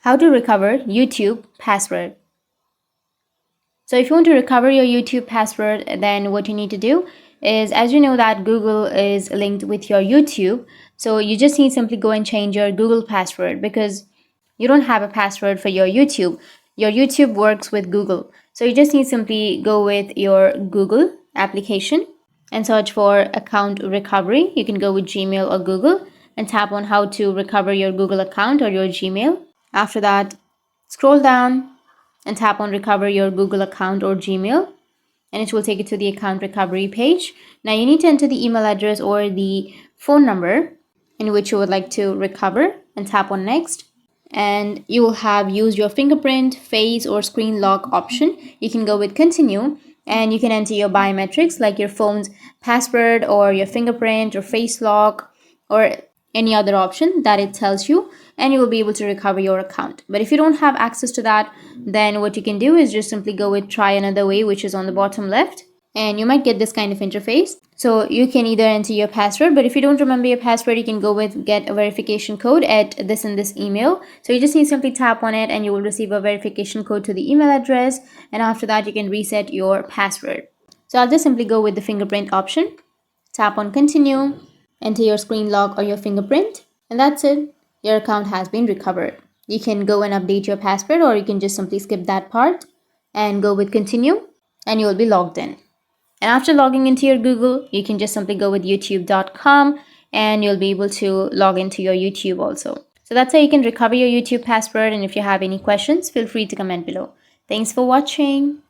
how to recover YouTube password. So if you want to recover your YouTube password, then what you need to do is, as you know that Google is linked with your YouTube, so you just need to simply go and change your Google password, because you don't have a password for your YouTube. Your YouTube works with Google. So you just need to simply go with your Google application and search for account recovery. You can go with Gmail or Google and tap on how to recover your Google account or your Gmail. After that, scroll down and tap on recover your Google account or Gmail, and it will take you to the account recovery page. Now you need to enter the email address or the phone number in which you would like to recover and tap on next. And you will have use your fingerprint, face or screen lock option. You can go with continue, and you can enter your biometrics like your phone's password or your fingerprint or face lock or any other option that it tells you, and you will be able to recover your account. But if you don't have access to that, then what you can do is just simply go with try another way, which is on the bottom left, and you might get this kind of interface. So you can either enter your password, but if you don't remember your password, you can go with get a verification code at this and this email. So you just need to simply tap on it and you will receive a verification code to the email address, and after that you can reset your password. So I'll just simply go with the fingerprint option, tap on continue, enter your screen lock or your fingerprint, and that's it. Your account has been recovered. You can go and update your password, or you can just simply skip that part and go with continue, and you will be logged in. And after logging into your Google, you can just simply go with youtube.com and you'll be able to log into your YouTube also. So that's how you can recover your YouTube password. And if you have any questions, feel free to comment below. Thanks for watching.